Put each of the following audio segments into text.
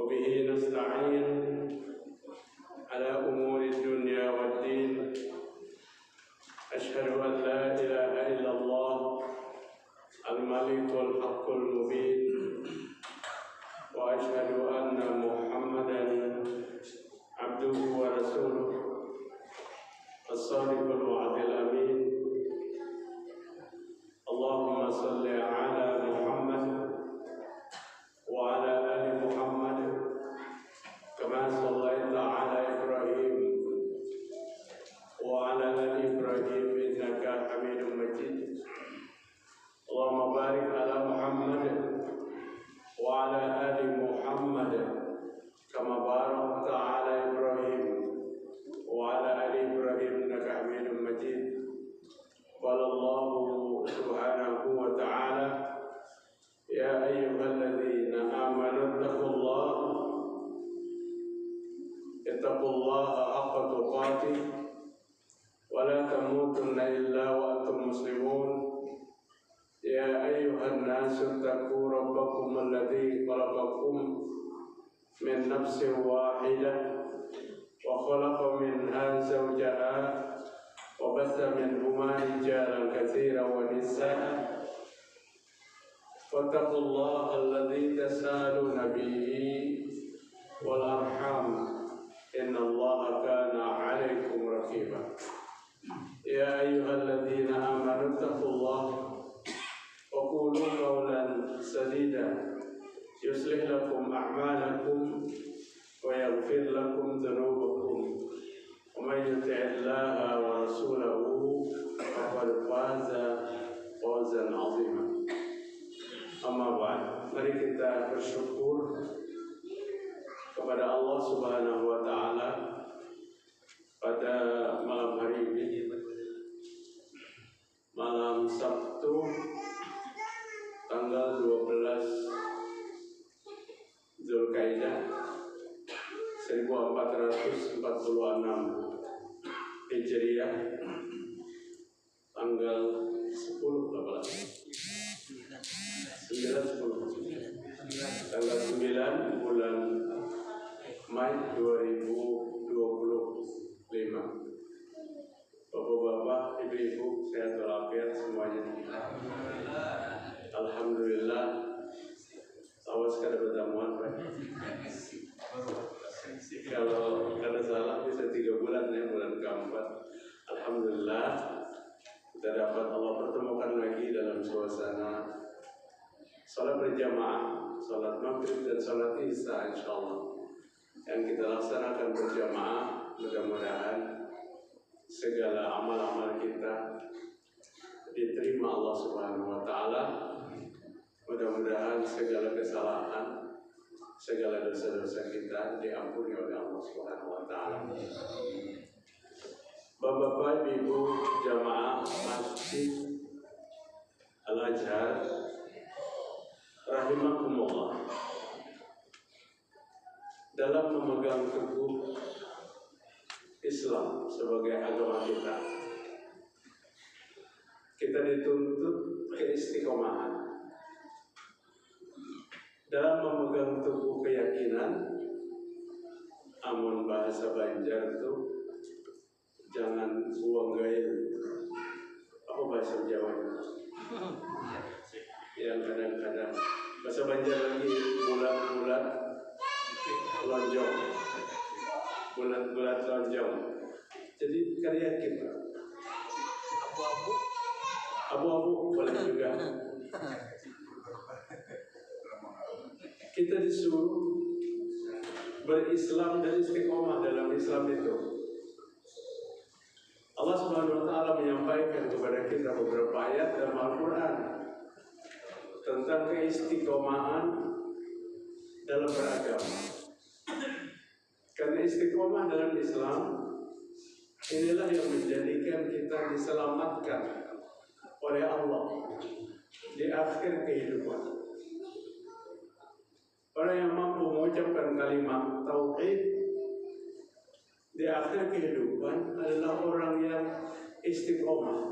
وبه نستعين على أمور الدنيا والدين. أشهد أن لا إله إلا الله الملك الحق المبين، وأشهد أن محمدا عبده ورسوله الصادق الوعد الأمين. اللهم صل على محمد وعلى آل محمد كما صليت على إبراهيم وعلى آل إبراهيم إنك حميد مجيد. اللهم بارك على محمد وعلى آل محمد كما باركت على إبراهيم وعلى آل إبراهيم إنك حميد مجيد. قال الله سبحانه وتعالى: يا أيها الذين آمنوا اتقوا الله حق تقاته ولا تموتن إلا وأنتم مسلمون. يا أيها الناس اتقوا ربكم الذي خلقكم من نفس واحدة وخلق منها زوجها وبث منهما رجالا كثيرا ونساء، واتقوا الله الذي تساءلون به والأرحام إن الله كان عليكم رقيبا. يا أيها الذين آمنوا اتقوا الله وقولوا قولا سديدا يصلح لكم أعمالكم ويغفر لكم ذنوبكم، ومن يطع الله ورسوله فقد فاز فوزا عظيما. Amma ba'd, mari kita bersyukur kepada Allah Subhanahu wa Ta'ala pada malam hari ini, malam Sabtu tanggal 12 Zulkaidah 1446 Hijriah, tanggal 9 bulan Mei 2025. Bapak-bapak, ibu-ibu, sehat walafiat semuanya. Alhamdulillah. Awas kada bertemuan, Pak. Kalau kada salah bisa 3 bulan ya, bulan keempat. Alhamdulillah kita dapat Allah pertemukan lagi dalam suasana salat berjamaah, salat maghrib dan salat isya insyaallah yang kita laksanakan berjamaah. Mudah-mudahan segala amal-amal kita diterima Allah Subhanahu wa Ta'ala. Mudah-mudahan segala kesalahan, segala dosa-dosa kita diampuni oleh Allah Subhanahu wa Ta'ala. Bapak-bapak, ibu jamaah Masjid Al-Azhar rahimakumullah, dalam memegang teguh Islam sebagai agama kita dituntut keistiqomahan dalam memegang teguh keyakinan. Amun bahasa Banjar itu jangan buang gaya. Apa bahasa Jawa itu? Yang kadang-kadang bahasa Banjar lagi bulat-bulat lonjong, bulat-bulat lonjong. Jadi karya kita abu-abu boleh juga. Kita disuruh berislam dan istiqomah dalam Islam itu. Allah Subhanahu wa Ta'ala menyampaikan kepada kita beberapa ayat dalam Al-Quran tentang keistiqomahan dalam beragama. Karena istiqomah dalam Islam inilah yang menjadikan kita diselamatkan oleh Allah di akhir kehidupan. Orang yang mampu mengucapkan kalimat tauhid di akhir kehidupan adalah orang yang istiqomah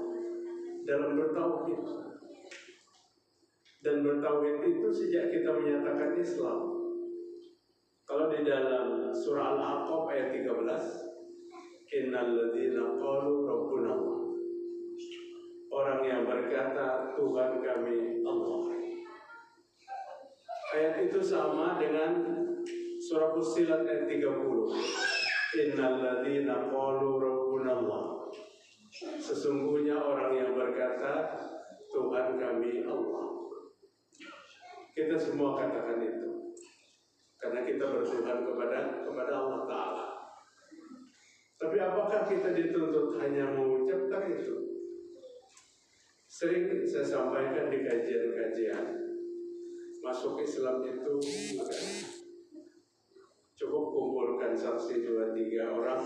dalam bertauhid. Dan bertauhid itu sejak kita menyatakan Islam. Kalau di dalam surah Al-A'qaf ayat 13, innal ladzina qalu rabbuna Allah. Orang yang berkata Tuhan kami Allah. Ayat itu sama dengan surah Fussilat ayat 30. Innal ladzina qalu rabbuna Allah. Sesungguhnya orang yang berkata Tuhan kami Allah. Kita semua katakan itu karena kita bertuhan kepada Allah Ta'ala. Tapi apakah kita dituntut hanya mengucapkan itu? Sering saya sampaikan di kajian-kajian, masuk Islam itu mudah. Cukup kumpulkan saksi 2-3 orang,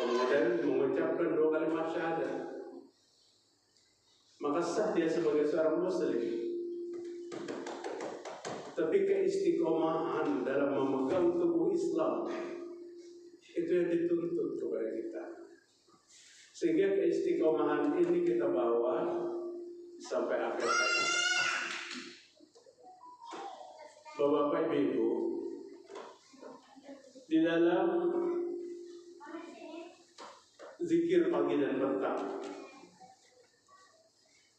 kemudian mengucapkan 2 kalimat syahadat, maka sah dia sebagai seorang muslim. Tapi keistiqomahan dalam memegang teguh Islam itu yang dituntut kepada kita. Sehingga keistiqomahan ini kita bawa sampai akhir hayat. Bapak Ibu, di dalam zikir pagi dan petang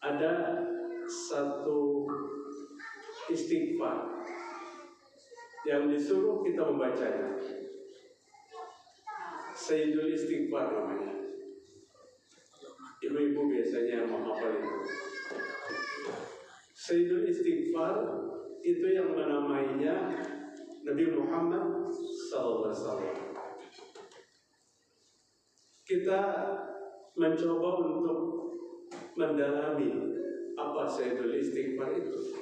ada satu istighfar yang disuruh kita membacanya. Sayyidul Istighfar namanya. Ibu-ibu biasanya menghafal itu. Sayyidul Istighfar itu yang menamainya Nabi Muhammad SAW. Kita mencoba untuk mendalami apa Sayyidul Istighfar itu.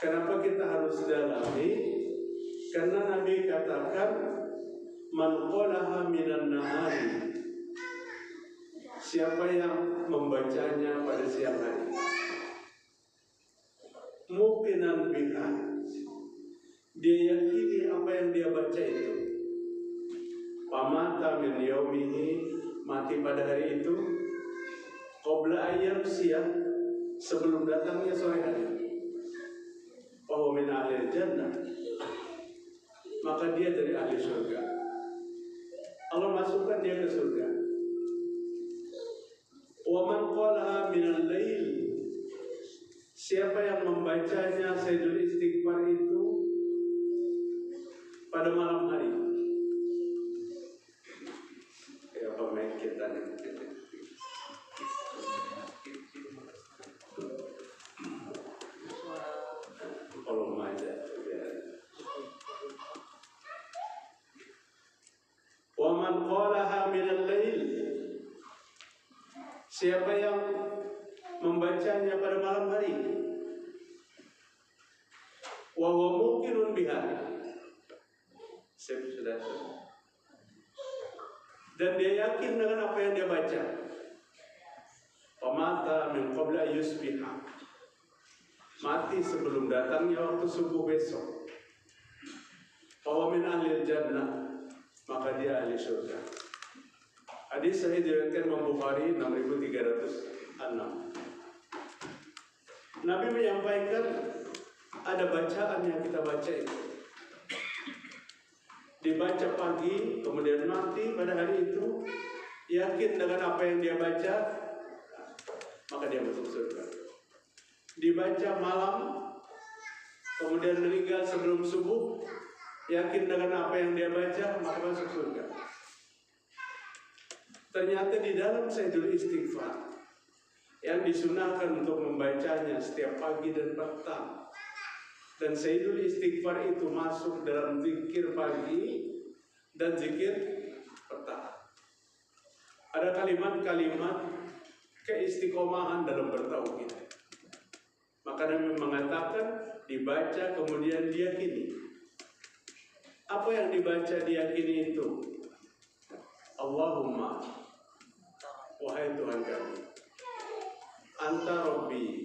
Kenapa kita harus dalami? Karena Nabi katakan man qalaha minan nahari, siapa yang membacanya pada siang hari, muqinan biha, dia yakini apa yang dia baca itu, pamata min yaumihi, mati pada hari itu, qabla ayyam siang, sebelum datangnya sore hari, bahwa min ahli jannah, maka dia dari ahli surga. Allah masukkan dia ke surga. Wa man qalaha minal lail, siapa yang membacanya Sayyidul Istighfar itu pada malam hari. Ya pemain kita nih. Kalau aja. Wa man qalaha minal lail, siapa yang membacanya pada malam hari, wa huwa muqinun biha, sudah. Dan dia yakin dengan apa yang dia baca. Pamata min qabla yusbiha, mati sebelum datangnya waktu subuh besok. Wa min ahli jannah, maka dia ahli surga. Hadis sahih diriwayatkan Imam Bukhari 6306. Nabi menyampaikan ada bacaan yang kita baca itu dibaca pagi, kemudian mati pada hari itu, yakin dengan apa yang dia baca, maka dia masuk surga. Dibaca malam, kemudian meninggal sebelum subuh, yakin dengan apa yang dia baca, maka masuk surga. Ternyata di dalam Sayyidul Istighfar yang disunahkan untuk membacanya setiap pagi dan petang, dan Sayyidul Istighfar itu masuk dalam zikir pagi dan zikir petang. Ada kalimat-kalimat keistiqomahan dalam bertauhid. Maka Nabi mengatakan dibaca kemudian diyakini. Apa yang dibaca diyakini itu? Allahumma, wahai Tuhan kami, Anta Rabbi,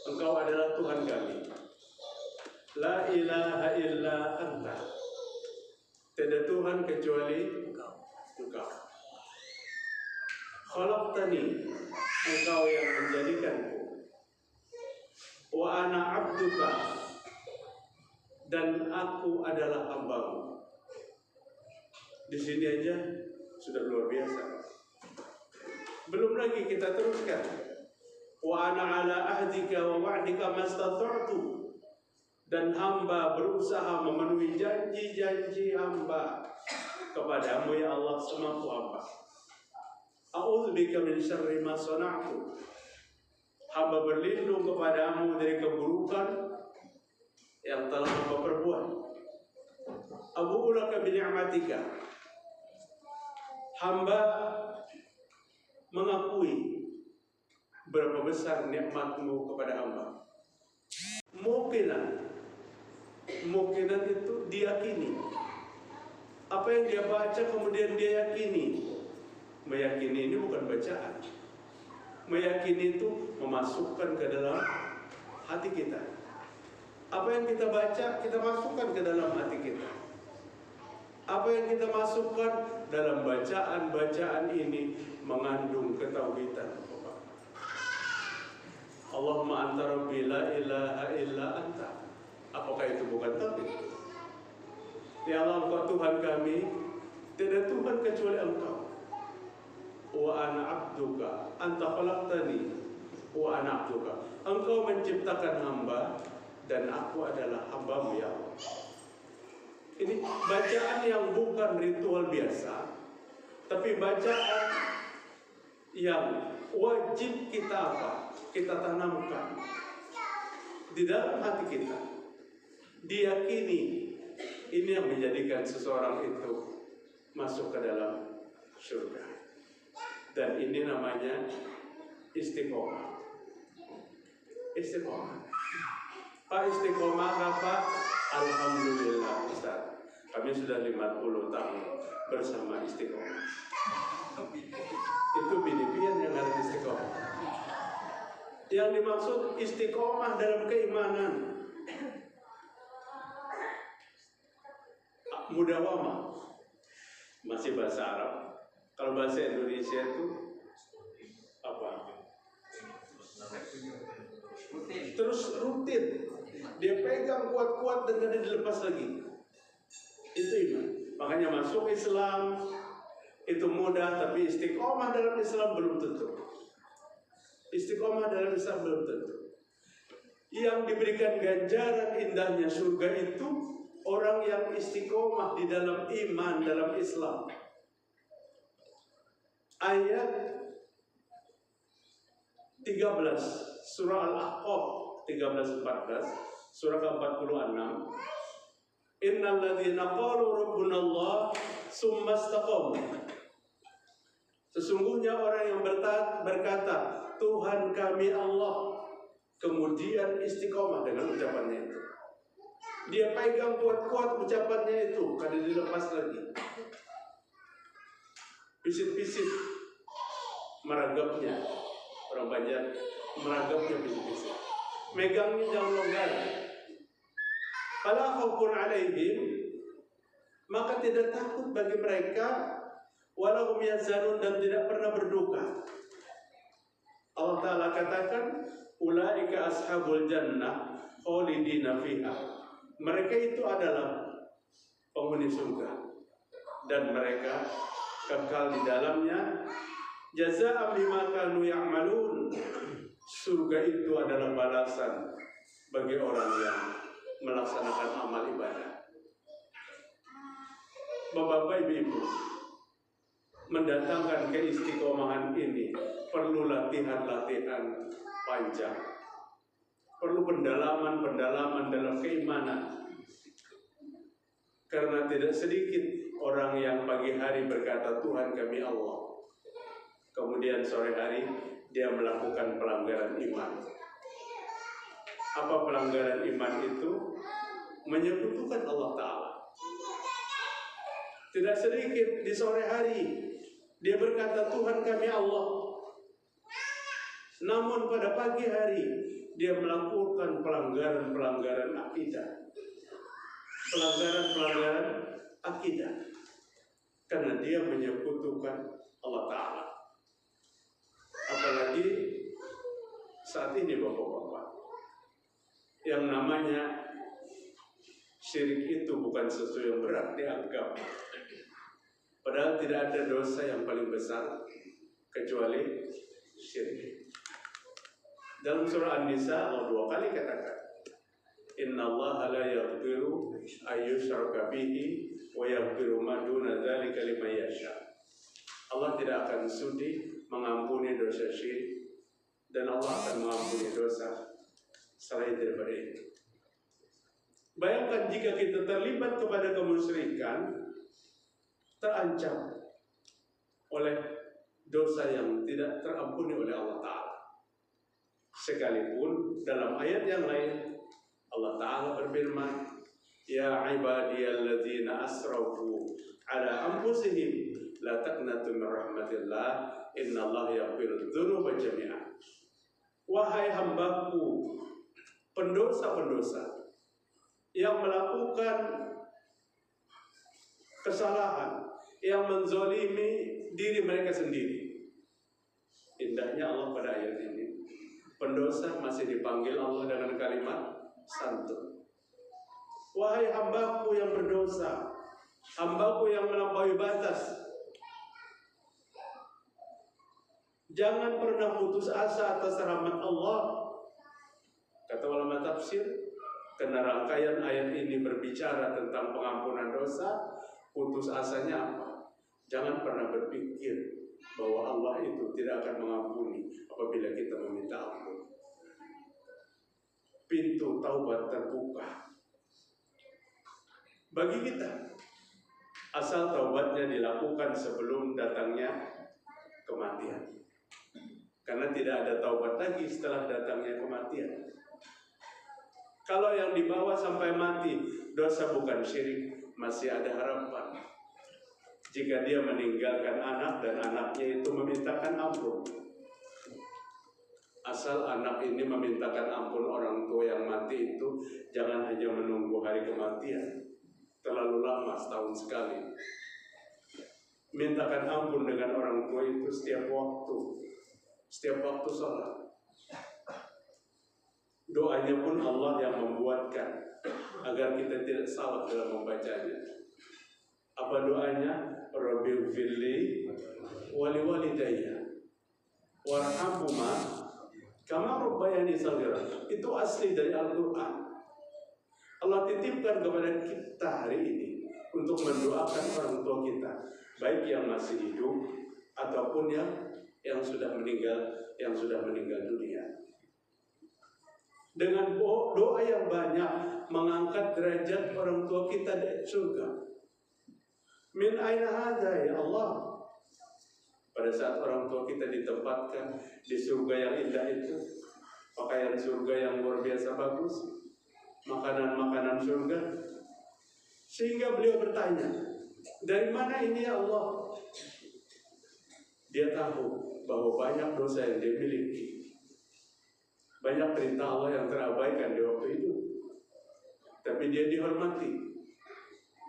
Engkau adalah Tuhan kami. La ilaha illa Anta, tidak Tuhan kecuali Engkau. Khalaqtani, Engkau yang menjadikanku. Wa ana abduka, dan aku adalah hambamu. Di sini aja sudah luar biasa. Belum lagi kita teruskan. Wa ana ala ahdika wa wa'dika mastata'tu. Dan hamba berusaha memenuhi janji-janji hamba kepadamu ya Allah semampu hamba. A'udzubika min syarri ma sana'tu. Hamba berlindung kepadamu dari keburukan yang telah hamba perbuat. Abu'u laka bi ni'matika. Hamba mengakui berapa besar nikmatmu kepada hamba. Mukinan itu diyakini. Apa yang dia baca kemudian dia yakini. Meyakini ini bukan bacaan. Meyakini itu memasukkan ke dalam hati kita. Apa yang kita baca kita masukkan ke dalam hati kita. Apa yang kita masukkan dalam bacaan-bacaan ini mengandung ketauhidan. Allahumma anta rabbi la ilaha illa anta. Apakah itu bukan tauhid? Ya Allah, Engkau Tuhan kami, tidak Tuhan kecuali Engkau. Wa ana abduka, anta khalaqtani wa ana abduka. Engkau menciptakan hamba dan aku adalah hambamu ya Allah. Ini bacaan yang bukan ritual biasa, tapi bacaan yang wajib kita apa? Kita tanamkan di dalam hati kita. Diyakini ini yang menjadikan seseorang itu masuk ke dalam surga. Dan ini namanya istiqomah. Istiqomah. Pak istiqomah apa? Alhamdulillah Ustaz. Kami sudah 50 tahun bersama istiqomah. Itu bini-bian yang harus istiqomah. Yang dimaksud istiqomah dalam keimanan. Mudawamah masih bahasa Arab. Kalau bahasa Indonesia itu apa? Terus rutin. Dia pegang kuat-kuat dan tidak dilepas lagi. Itu iman. Makanya masuk Islam itu mudah, tapi istiqomah dalam Islam belum tentu. Istiqomah dalam Islam belum tentu. Yang diberikan ganjaran indahnya surga itu orang yang istiqomah di dalam iman, dalam Islam. Ayat 13 surah Al-Ahqaf 13-14, surah ke-46. Innal ladzina qalu rabbuna Allah tsumma istaqamu. Sesungguhnya orang yang berkata Tuhan kami Allah, kemudian istiqomah dengan ucapannya itu. Dia pegang kuat-kuat ucapannya itu, kada dilepas lagi. Pisit-pisit meragapnya. Orang banyak meragapnya pisit-pisit. Megangnya jangan longgar. Fala khaufun alaihim, maka tidak takut bagi mereka, wala hum yahzanun, dan tidak pernah berduka. Allah Ta'ala katakan, ulaika ashabul jannah khalidina fiha. Mereka itu adalah penghuni surga dan mereka kekal di dalamnya. Jazaa'an bima kanu ya'malun. Surga itu adalah balasan bagi orang yang melaksanakan amal ibadah. Bapak-bapak, ibu-ibu, mendatangkan keistiqomahan ini perlu latihan-latihan panjang. Perlu pendalaman-pendalaman dalam keimanan. Karena tidak sedikit orang yang pagi hari berkata Tuhan kami Allah, kemudian sore hari dia melakukan pelanggaran iman. Apa pelanggaran iman itu? Menyekutukan Allah Ta'ala. Tidak sedikit di sore hari dia berkata Tuhan kami Allah, namun pada pagi hari dia melakukan pelanggaran-pelanggaran akidah. Pelanggaran-pelanggaran akidah. Karena dia menyekutukan Allah Ta'ala. Apalagi saat ini Bapak-Bapak, yang namanya Syirik itu bukan sesuatu yang berat dianggap. Padahal tidak ada dosa yang paling besar kecuali syirik. Dalam surah An-Nisa Allah 2 kali katakan, Innallaha la yaghfiru ayyushraka bihi wa yaghfiru ma duna dzalika liman yasha. Allah tidak akan sudi mengampuni dosa syirik, dan Allah akan mengampuni dosa selain daripada itu. Bayangkan jika kita terlibat kepada kemusyrikan, terancam oleh dosa yang tidak terampuni oleh Allah Ta'ala. Sekalipun dalam ayat yang lain Allah Ta'ala berfirman, Ya ibadiyalladzina asrafu ala anfusihim la taqnatu min rahmatillah innallaha yaghfiru dzunuba jami'an. Wahai hambaku pendosa-pendosa yang melakukan kesalahan, yang menzolimi diri mereka sendiri. Indahnya Allah pada ayat ini, pendosa masih dipanggil Allah dengan kalimat santun. Wahai hambaku yang berdosa, hambaku yang melampaui batas, jangan pernah putus asa atas rahmat Allah. Kata ulama tafsir, karena rangkaian ayat ini berbicara tentang pengampunan dosa, putus asanya apa? Jangan pernah berpikir bahwa Allah itu tidak akan mengampuni apabila kita meminta ampun. Pintu taubat terbuka bagi kita, asal taubatnya dilakukan sebelum datangnya kematian. Karena tidak ada taubat lagi setelah datangnya kematian. Kalau yang dibawa sampai mati dosa bukan syirik, masih ada harapan. Jika dia meninggalkan anak dan anaknya itu memintakan ampun. Asal anak ini memintakan ampun orang tua yang mati itu, jangan hanya menunggu hari kematian. Terlalu lama, setahun sekali. Mintakan ampun dengan orang tua itu setiap waktu sholat. Doanya pun Allah yang membuatkan agar kita tidak salah dalam membacanya. Apa doanya? Rabbighfirli wa liwalidayya warhamhuma kama rabbayani shaghira. Itu asli dari Al-Quran. Allah titipkan kepada kita hari ini untuk mendoakan orang tua kita, baik yang masih hidup ataupun yang sudah meninggal dunia. Dengan doa yang banyak mengangkat derajat orang tua kita di surga. Min aina hadza ya Allah? Pada saat orang tua kita ditempatkan di surga yang indah itu, pakaian surga yang luar biasa bagus, makanan-makanan surga, sehingga beliau bertanya, dari mana ini ya Allah? Dia tahu bahwa banyak dosa yang dia miliki, banyak perintah Allah yang terabaikan di waktu itu, tapi dia dihormati.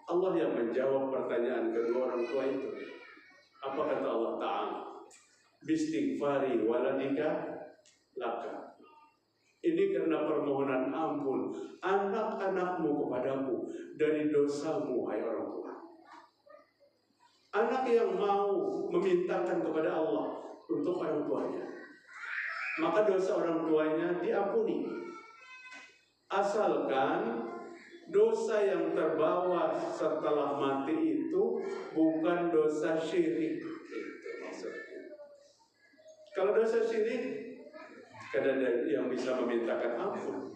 Allah yang menjawab pertanyaan kedua orang tua itu. Apa kata Allah Ta'ala? Bistighfari waladika laka. Ini karena permohonan ampun anak-anakmu kepadamu dari dosamu, hai orang tua. Anak yang mau memintakan kepada Allah untuk orang tuanya, maka dosa orang tuanya diampuni. Asalkan dosa yang terbawa setelah mati itu bukan dosa syirik. Itu maksudnya. Kalau dosa syirik, kadang ada yang bisa memintakan ampun.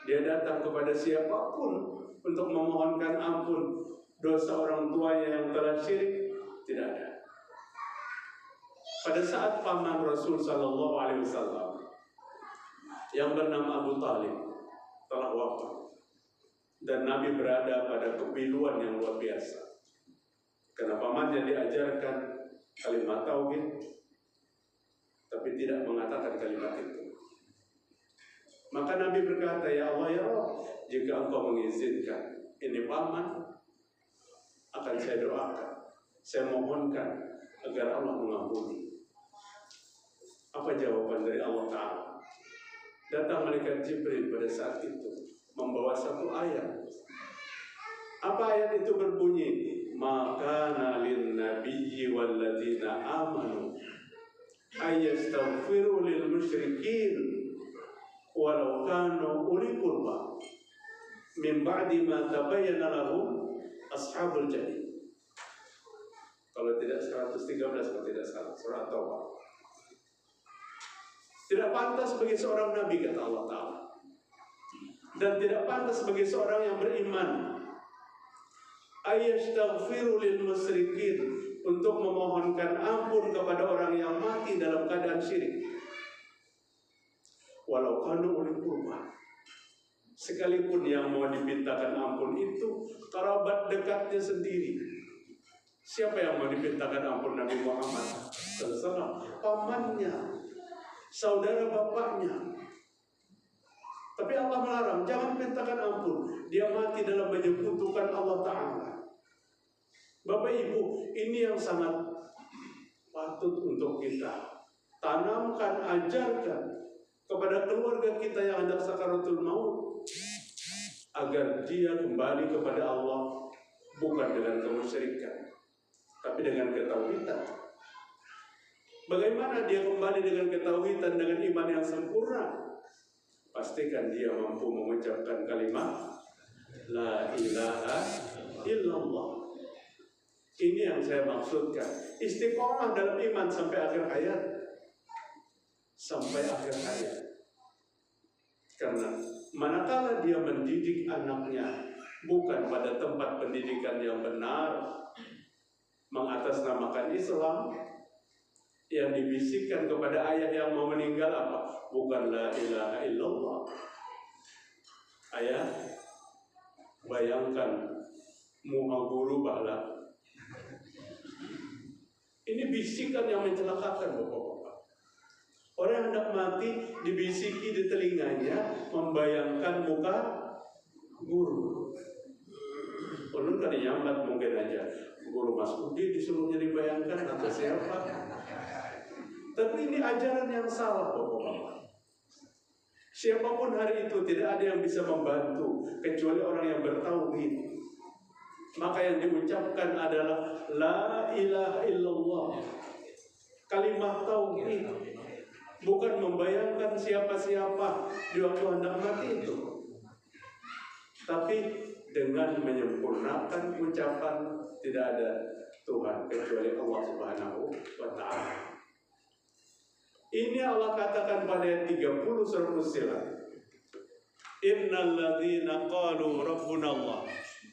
Dia datang kepada siapapun untuk memohonkan ampun dosa orang tuanya yang telah syirik, tidak ada. Pada saat paman Rasul Sallallahu Alaihi Wasallam yang bernama Abu Talib telah wafat dan Nabi berada pada kepiluan yang luar biasa, karena pamannya diajarkan kalimat tauhid tapi tidak mengatakan kalimat itu. Maka Nabi berkata, ya Allah ya Rabb, jika engkau mengizinkan ini paman, akan saya doakan, saya mohonkan agar Allah mengampuni. Apa jawaban dari Allah Ta'ala? Datang malaikat Jibril pada saat itu membawa satu satu ayat. Apa ayat itu berbunyi? Maka nalin nabiyyi walladzina amanu ayastaghfiru lil musyrikin walau kanu uli qurba min ba'di ma tabayyana lahum ashabul jahim. Kalau tidak 113, kalau tidak salah, surah Taubah. Tidak pantas bagi seorang nabi, kata Allah Ta'ala, dan tidak pantas bagi seorang yang beriman ayastaghfiru lil musyrikin, untuk memohonkan ampun kepada orang yang mati dalam keadaan syirik, walau kanu uli qurba, sekalipun yang mau dimintakan ampun itu kerabat dekatnya sendiri. Siapa yang mau dimintakan ampun Nabi Muhammad SAW? Pamannya, saudara bapaknya. Tapi Allah melarang, jangan mintakan ampun. Dia mati dalam menyekutukan Allah Ta'ala. Bapak Ibu, ini yang sangat patut untuk kita tanamkan, ajarkan kepada keluarga kita yang hendak sakaratul maut, agar dia kembali kepada Allah bukan dengan kemusyrikan, tapi dengan ketauhidan. Bagaimana dia kembali dengan ketauhidan, dengan iman yang sempurna? Pastikan dia mampu mengucapkan kalimat La ilaha illallah. Ini yang saya maksudkan, istiqomah dalam iman sampai akhir hayat. Sampai akhir hayat. Karena manakala dia mendidik anaknya bukan pada tempat pendidikan yang benar, mengatasnamakan Islam, yang dibisikkan kepada ayah yang mau meninggal apa? Bukan la ilaha illallah. Ayah, bayangkan muha guru bala. Ini bisikan yang mencelakakan bapak-bapak. Orang yang hendak mati dibisiki di telinganya, membayangkan muka guru. Ulun kan nyambat mungkin aja, guru Mas Udi disuruhnya dibayangkan atau siapa. Tapi ini ajaran yang salah bapak-bapak. Siapapun hari itu tidak ada yang bisa membantu kecuali orang yang bertauhid. Maka yang diucapkan adalah La ilaha illallah, kalimat tauhid, bukan membayangkan siapa-siapa di waktu hendak mati itu, tapi dengan menyempurnakan ucapan tidak ada Tuhan kecuali Allah Subhanahu wa Ta'ala. Ini Allah katakan pada ayat 30 surah Fussilat, Innal ladzina qalu rabbuna Allah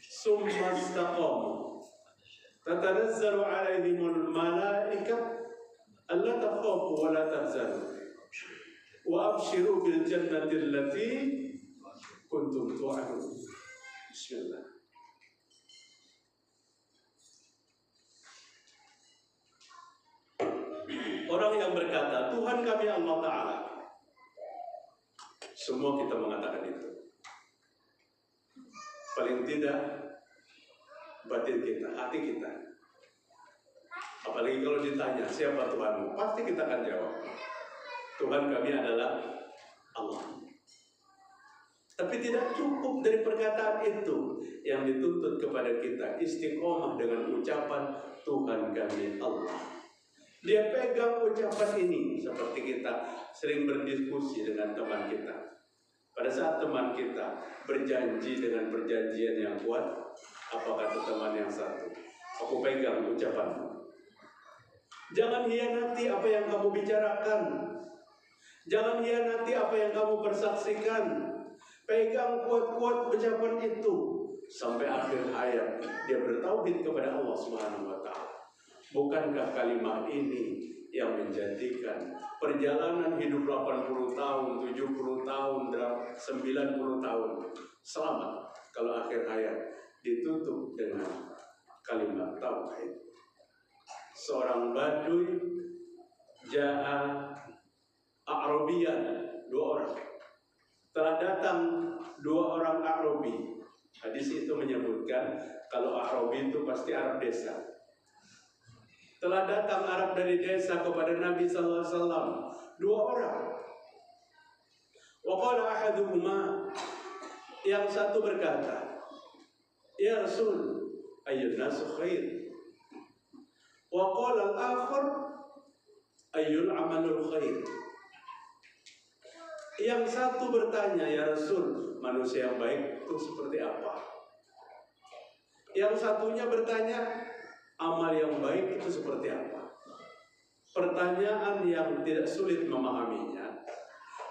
summa istaqamu tatanazzalu alaihimul malaikah alla takhafu wa la tahzanu wa abshiru bil jannati allati kuntum tu'adun. Bismillah. Orang yang berkata Tuhan kami Allah Ta'ala, semua kita mengatakan itu. Paling tidak batin kita, hati kita. Apalagi kalau ditanya siapa Tuhanmu, pasti kita akan jawab Tuhan kami adalah Allah. Tapi tidak cukup dari perkataan itu, yang dituntut kepada kita istiqomah dengan ucapan Tuhan kami Allah. Dia pegang ucapan ini, seperti kita sering berdiskusi dengan teman kita. Pada saat teman kita berjanji dengan perjanjian yang kuat, apa kata teman yang satu? Aku pegang ucapanmu. Jangan hianati apa yang kamu bicarakan. Jangan hianati apa yang kamu persaksikan. Pegang kuat-kuat ucapan itu sampai akhir hayat. Dia bertauhid kepada Allah Subhanahu wa Ta'ala. Bukankah kalimat ini yang menjadikan perjalanan hidup 80 tahun, 70 tahun, 90 tahun selamat kalau akhir hayat ditutup dengan kalimat tauhid. Seorang Baduy ja'a A'rabiyan, 2 orang. Telah datang 2 orang A'rabi. Hadis itu menyebutkan kalau A'rabi itu pasti Arab desa. Telah datang Arab dari desa kepada Nabi sallallahu alaihi wasallam, 2 orang. Wa qala ahaduhuma Yang satu berkata, "Ya Rasul, ayyun nasu khair." Wa qala al-akhar, "Ayyul amalul khair." Yang satu bertanya, "Ya Rasul, manusia yang baik itu seperti apa?" Yang satunya bertanya, "Amal yang baik itu seperti apa?" Pertanyaan yang tidak sulit memahaminya.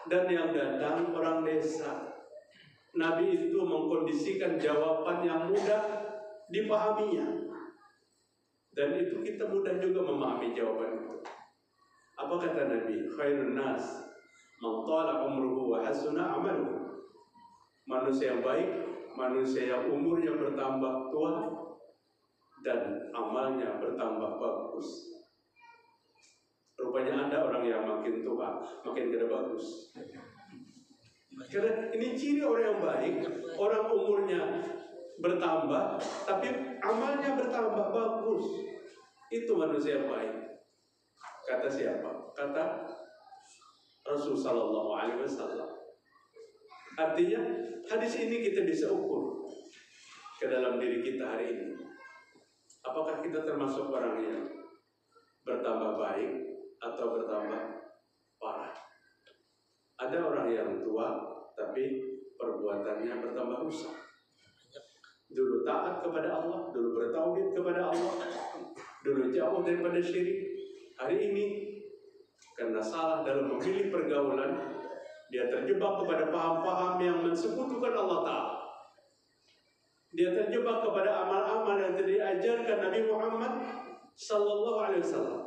Dan yang datang orang desa. Nabi itu mengkondisikan jawaban yang mudah dipahaminya. Dan itu kita mudah juga memahami jawaban itu. Apa kata Nabi? Khairun nas man tala umruhu wa hasuna amaluhu. Manusia yang baik, manusia yang umurnya bertambah tua dan amalnya bertambah bagus. Rupanya Anda orang yang makin tua, makin tidak bagus. Karena ini ciri orang yang baik, orang umurnya bertambah, tapi amalnya bertambah bagus. Itu manusia yang baik. Kata siapa? Kata Rasul Sallallahu Alaihi Wasallam. Artinya hadis ini kita bisa ukur ke dalam diri kita hari ini. Apakah kita termasuk orang yang bertambah baik atau bertambah parah? Ada orang yang tua tapi perbuatannya bertambah rusak. Dulu taat kepada Allah, dulu bertauhid kepada Allah, dulu jauh daripada syirik. Hari ini karena salah dalam memilih pergaulan, dia terjebak kepada paham-paham yang mensekutukan Allah Ta'ala. Dia terjebak kepada amal-amal yang diajarkan Nabi Muhammad Sallallahu Alaihi Wasallam.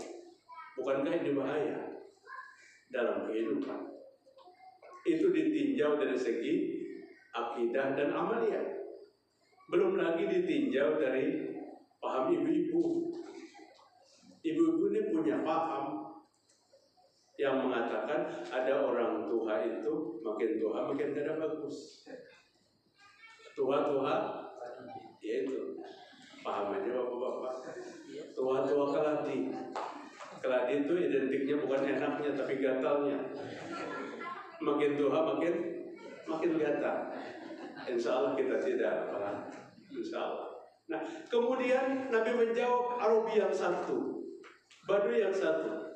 Bukankah ini bahaya dalam kehidupan? Itu ditinjau dari segi akidah dan amaliyah. Belum lagi ditinjau dari paham ibu-ibu. Ibu-ibu ini punya paham yang mengatakan ada orang tua itu makin tua makin tidak bagus. Tua-tua, yaitu paham aja bapak-bapak. Tua-tua keladi. Keladi itu identiknya bukan enaknya tapi gatalnya. Makin tua makin gatal. Insya Allah kita tidak apa, insya Allah. Nah, kemudian Nabi menjawab Arabi yang satu, Badui yang satu.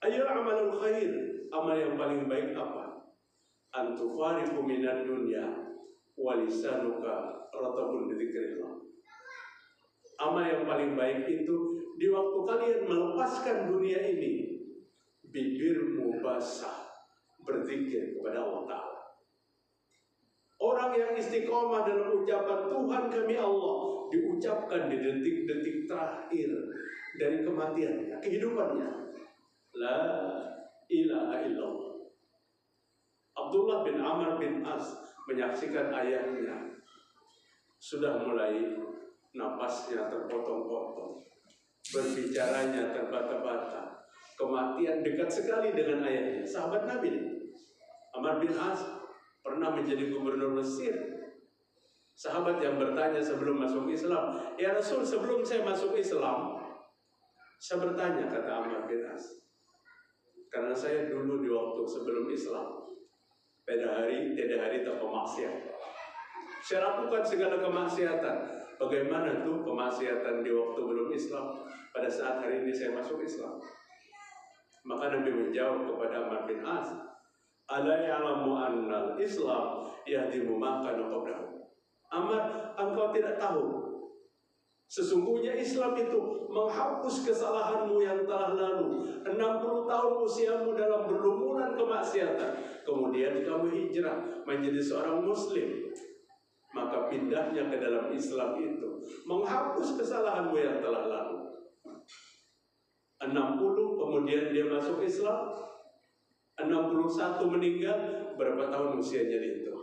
Ayyul amalul khair, amal yang paling baik apa? Antufariqu minan dunya walisanuka ratabun bidzikrillah. Amal yang paling baik itu di waktu kalian melepaskan dunia ini, bibirmu basah berzikir kepada Allah Ta'ala. Orang yang istiqomah dalam ucapan Tuhan kami Allah diucapkan di detik-detik terakhir dari kematiannya, kehidupannya. La ilaha illallah. Abdullah bin Amr bin As menyaksikan ayahnya sudah mulai napasnya terpotong-potong, berbicaranya terbata-bata. Kematian dekat sekali dengan ayahnya. Sahabat Nabi ini, Amr bin As pernah menjadi gubernur Mesir. Sahabat yang bertanya sebelum masuk Islam, "Ya Rasul, sebelum saya masuk Islam, saya bertanya," kata Amr bin As, "karena saya dulu di waktu sebelum Islam, pada hari tak pemaksiat. Saya lakukan segala kemaksiatan. Bagaimana tuh kemaksiatan di waktu belum Islam? Pada saat hari ini saya masuk Islam." Maka Nabi menjawab kepada Amr bin As, "Ala ya'lamu annal Islam yahdimu ma kana qablahu." Amr, engkau tidak tahu sesungguhnya Islam itu menghapus kesalahanmu yang telah lalu. 60 tahun usiamu dalam berlumuran kemaksiatan, kemudian kamu hijrah menjadi seorang muslim. Maka pindahnya ke dalam Islam itu menghapus kesalahanmu yang telah lalu. 60 kemudian dia masuk Islam, 61 meninggal. Berapa tahun usianya itu?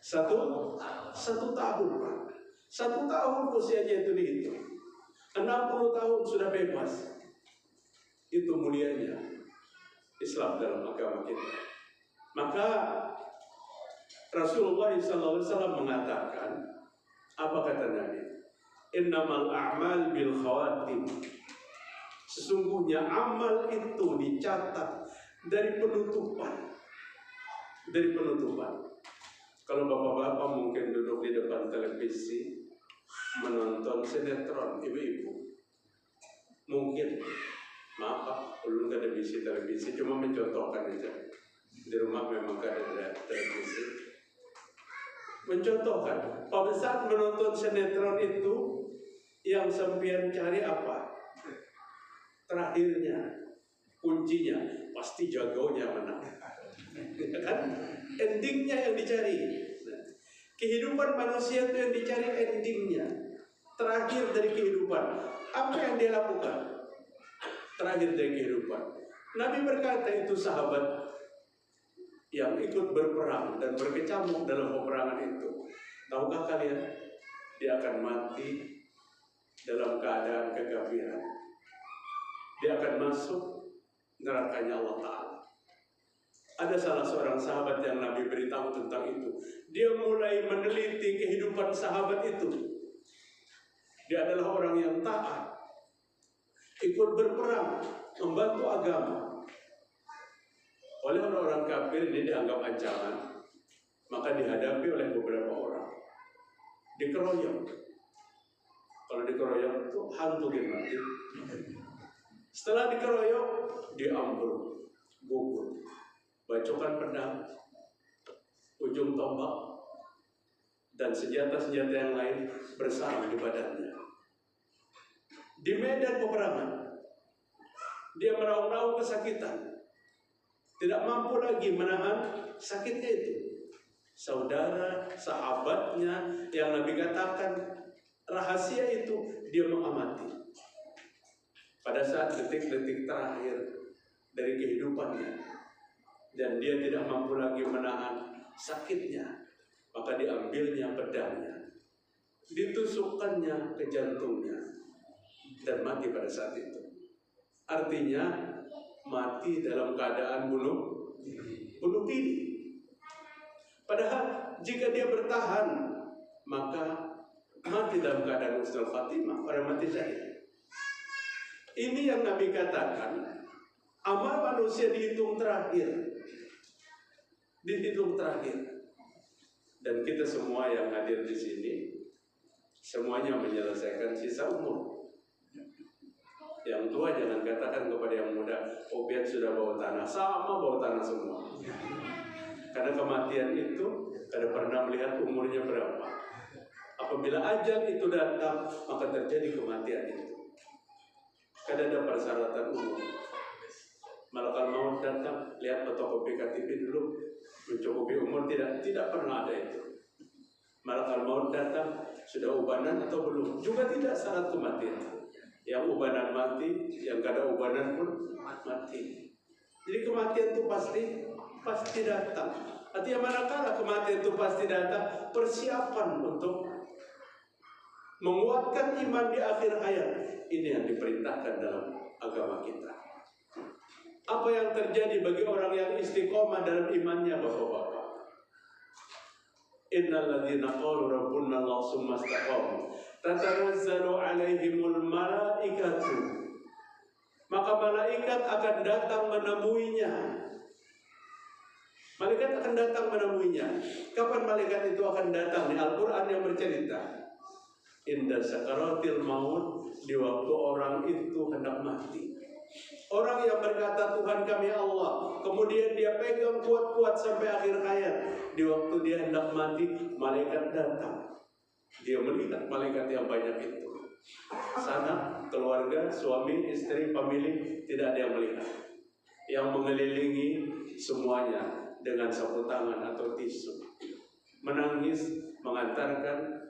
Satu tahun, Pak. 1 tahun usianya itu dihitung. 60 tahun sudah bebas. Itu mulianya Islam dalam agama kita. Maka Rasulullah SAW mengatakan, apa kata Nabi? Innamal a'mal bil khawatim. Sesungguhnya amal itu dicatat dari penutupan. Dari penutupan. Kalau bapak-bapak mungkin duduk di depan televisi menonton sinetron ibu-ibu, mungkin, maaf Pak, belum televisi, cuma mencontohkan aja. Di rumah memang ada televisi. Mencontohkan, pada saat menonton sinetron itu, yang sampean cari apa? Terakhirnya, kuncinya, pasti jagonya menang. Kan? Endingnya yang dicari. Kehidupan manusia itu yang dicari endingnya. Terakhir dari kehidupan. Apa yang dia lakukan? Terakhir dari kehidupan. Nabi berkata itu sahabat yang ikut berperang dan berkecamuk dalam peperangan itu. Tahukah kalian? Dia akan mati dalam keadaan kekafiran. Dia akan masuk nerakanya Allah Ta'ala. Ada salah seorang sahabat yang Nabi beritahu tentang itu. Dia mulai meneliti kehidupan sahabat itu. Dia adalah orang yang taat, ikut berperang, membantu agama. Oleh orang-orang kafir ini dianggap ancaman, maka dihadapi oleh beberapa orang. Dikeroyok. Kalau dikeroyok itu hantu mati. Setelah dikeroyok, diambruk, gugur. Bacokan pedang, ujung tombak, dan senjata-senjata yang lain bersarang di badannya. Di medan peperangan, dia meraung-raung kesakitan, tidak mampu lagi menahan sakitnya itu. Saudara, sahabatnya yang Nabi katakan rahasia itu, dia mengamati. Pada saat detik-detik terakhir dari kehidupannya, dan dia tidak mampu lagi menahan sakitnya, maka diambilnya pedangnya, ditusukkannya ke jantungnya, dan mati pada saat itu. Artinya mati dalam keadaan bunuh diri. Padahal jika dia bertahan, maka mati dalam keadaan husnul khatimah, orang mati syahid. Ini yang Nabi katakan, amal manusia dihitung terakhir. Dan kita semua yang hadir di sini, semuanya menyelesaikan sisa umur. Yang tua jangan katakan kepada yang muda, opiat sudah bau tanah. Sama bau tanah semua. Karena kematian itu kada pernah melihat umurnya berapa. Apabila ajal itu datang, maka terjadi kematian itu. Kada ada persyaratan umur. Malakal maut datang, lihat fotokopi KTP dulu, mencukupi umur, tidak pernah ada itu. Malakal maut datang, sudah ubanan atau belum? Juga tidak syarat kematian. Yang ubanan mati, yang kada ubanan pun mati. Jadi kematian itu pasti datang. Artinya manakala kematian itu pasti datang, persiapan untuk menguatkan iman di akhir hayat. Ini yang diperintahkan dalam agama kita. Apa yang terjadi bagi orang yang istiqomah dalam imannya, bapak-bapak? Innal ladzina qalu rabbuna Allah tsumma istaqamu tatanazzalu 'alaihimul malaikatu. Maka malaikat akan datang menemuinya. Malaikat akan datang menemuinya. Kapan malaikat itu akan datang? Di Al-Quran yang bercerita, inda sakaratil maut, di waktu orang itu hendak mati. Orang yang berkata Tuhan kami Allah, kemudian dia pegang kuat-kuat sampai akhir hayat. Di waktu dia hendak mati, malaikat datang. Dia melihat malaikat yang banyak itu. Sana keluarga, suami, istri, famili, tidak ada yang melihat. Yang mengelilingi semuanya dengan sapu tangan atau tisu, menangis mengantarkan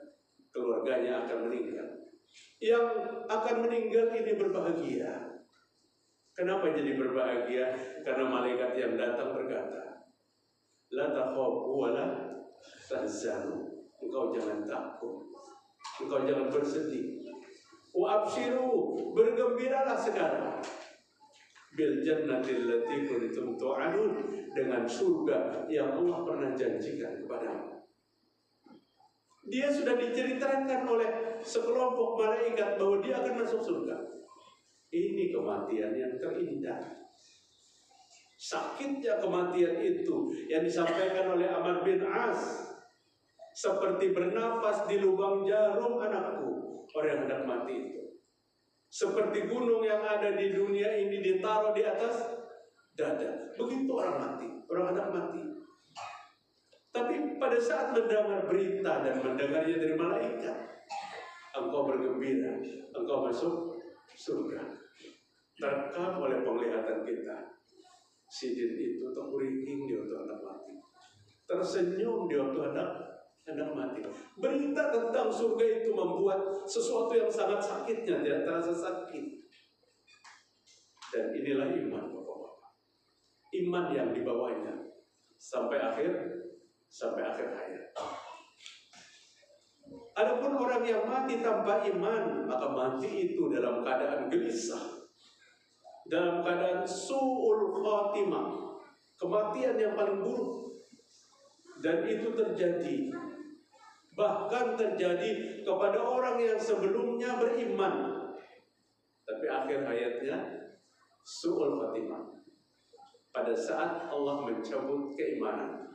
keluarganya akan meninggal. Yang akan meninggal ini berbahagia. Kenapa jadi berbahagia? Karena malaikat yang datang berkata, la takhafu wa la tahzanu. Engkau jangan takut, engkau jangan bersedih. Wa abshiru, bergembiralah sekarang. Bil jannatil lati kuntum tu'adun, dengan surga yang Allah pernah janjikan kepadamu. Dia sudah diceritakan oleh sekelompok malaikat bahwa dia akan masuk surga. Ini kematian yang terindah. Sakitnya kematian itu yang disampaikan oleh Amr bin As. Seperti bernapas di lubang jarum anakku, orang yang hendak mati itu. Seperti gunung yang ada di dunia ini ditaruh di atas dada. Begitu orang mati, orang hendak mati. Tapi pada saat mendengar berita dan mendengarnya dari malaikat, engkau bergembira, engkau masuk surga. Terekam oleh penglihatan kita. Sidin itu terkuringing dia untuk hendak mati. Tersenyum dia untuk hendak mati. Berita tentang surga itu membuat sesuatu yang sangat sakitnya tidak terasa sakit. Dan inilah iman, Bapak-bapak. Iman yang dibawanya sampai akhir hayat. Adapun orang yang mati tanpa iman, maka mati itu dalam keadaan gelisah, dalam keadaan su'ul khatimah, kematian yang paling buruk. Dan itu terjadi, bahkan terjadi kepada orang yang sebelumnya beriman, tapi akhir hayatnya su'ul khatimah. Pada saat Allah mencabut keimanan.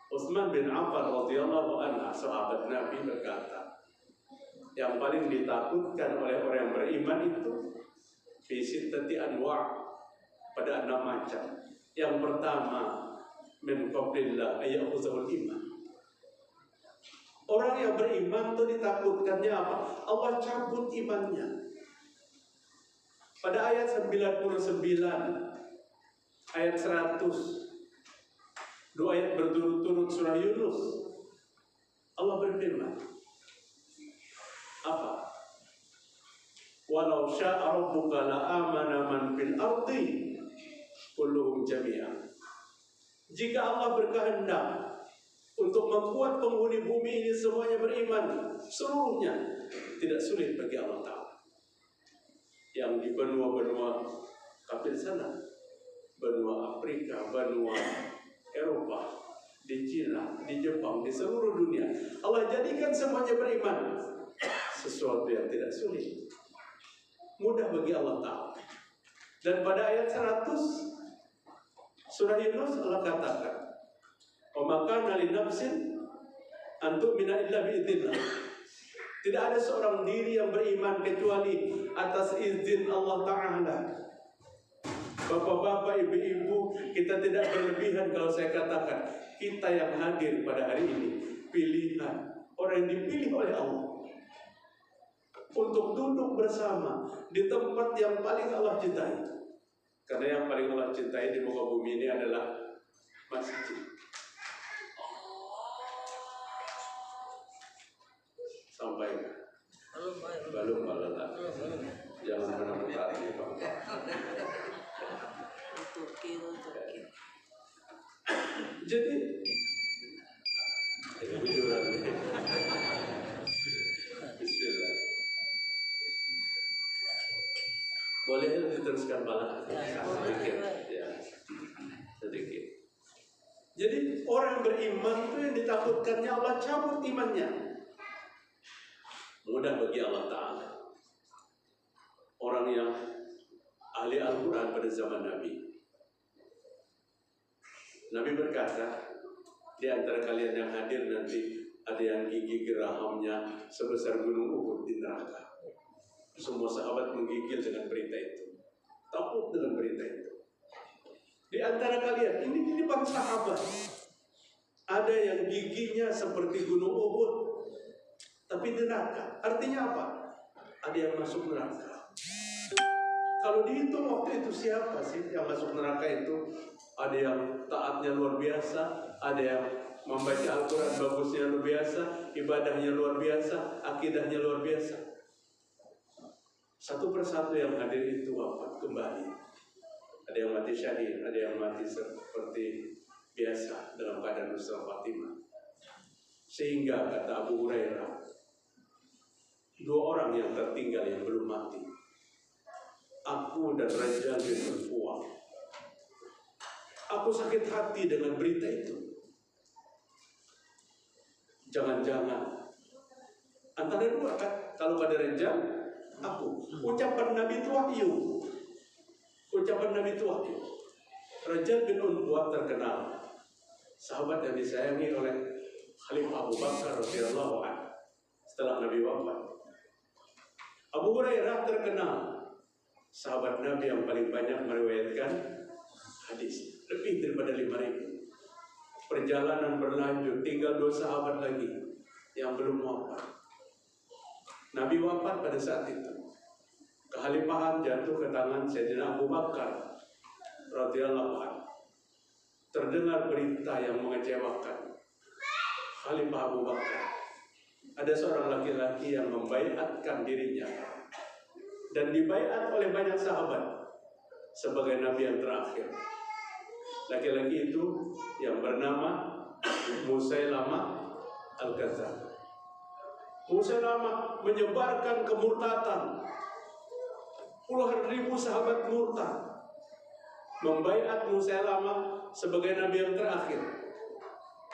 Utsman bin Affan radhiyallahu anhu, sahabat Nabi, berkata, yang paling ditakutkan oleh orang yang beriman itu fi sittati anwa', pada 6 macam. Yang pertama, min qablillah ayakhuzul iman. Orang yang beriman itu ditakutkannya apa? Allah cabut imannya. Pada ayat 99, ayat 100, 2 ayat berturut-turut surah Yunus, Allah berfirman apa? Walau sya'a rabbuka la'amana man fil ardi kulluhum jami'an. Jika Allah berkehendak untuk membuat penghuni bumi ini semuanya beriman, seluruhnya, tidak sulit bagi Allah Ta'ala. Yang di benua-benua kafir sana, benua Afrika, benua Eropa, di Cina, di Jepang, di seluruh dunia, Allah jadikan semuanya beriman. Sesuatu yang tidak sulit, mudah bagi Allah Ta'ala. Dan pada ayat 100 surah Yunus, Allah katakan, wa ma kana li nafsin an tu'mina illa bi idznillah. Tidak ada seorang diri yang beriman kecuali atas izin Allah Ta'ala. Bapak-bapak, ibu-ibu, kita tidak berlebihan kalau saya katakan kita yang hadir pada hari ini pilihan, orang yang dipilih oleh Allah untuk duduk bersama di tempat yang paling Allah cintai. Karena yang paling Allah cintai di muka bumi ini adalah masjid. Sampai belum malah. Jangan menang-menang ini, Pak. Jadi ini bujuran. Bismillah. Boleh diteruskan malah sedikit, ya, sedikit. Jadi orang beriman itu yang ditakutkannya Allah cabut imannya. Mudah bagi Allah Ta'ala. Orang yang ahli Al-Quran pada zaman Nabi berkata, di antara kalian yang hadir nanti ada yang gigi gerahamnya sebesar gunung Uhud di neraka. Semua sahabat menggigil dengan berita itu, takut dengan berita itu. Di antara kalian, ini bang sahabat, ada yang giginya seperti gunung Uhud, tapi di neraka. Artinya apa? Ada yang masuk neraka. Kalau dihitung waktu itu siapa sih yang masuk neraka itu? Ada yang taatnya luar biasa, ada yang membaca Al-Quran bagusnya luar biasa, ibadahnya luar biasa, akidahnya luar biasa. Satu persatu yang hadir itu wafat kembali. Ada yang mati syahid, ada yang mati seperti biasa dalam keadaan husnul khatimah. Sehingga kata Abu Hurairah, 2 orang yang tertinggal yang belum mati, aku dan Rajal bin Al-Fuwa. Aku sakit hati dengan berita itu. Jangan-jangan antara 2 kan? Kalau pada Rajal, aku. Ucapan Nabi itu wahyu. Ucapan Nabi itu wahyu. Rajal bin Al-Fuwa terkenal, sahabat yang disayangi oleh Khalifah Abu Bakar radhiyallahu anhu setelah Nabi wafat. Abu Hurairah terkenal sahabat Nabi yang paling banyak meriwayatkan hadis, lebih daripada 5.000. Perjalanan berlanjut, tinggal 2 sahabat lagi yang belum wafat. Nabi wafat pada saat itu. Kekhalifahan jatuh ke tangan Sayyidina Abu Bakar radhiyallahu anhu. Terdengar berita yang mengecewakan. Khalifah Abu Bakar, ada seorang laki-laki yang membaiatkan dirinya dan dibaiat oleh banyak sahabat sebagai nabi yang terakhir. Laki-laki itu yang bernama Musailamah Al-Kadzdzab. Musailamah menyebarkan kemurtatan. Puluhan ribu sahabat murtad membaiat Musailamah sebagai nabi yang terakhir.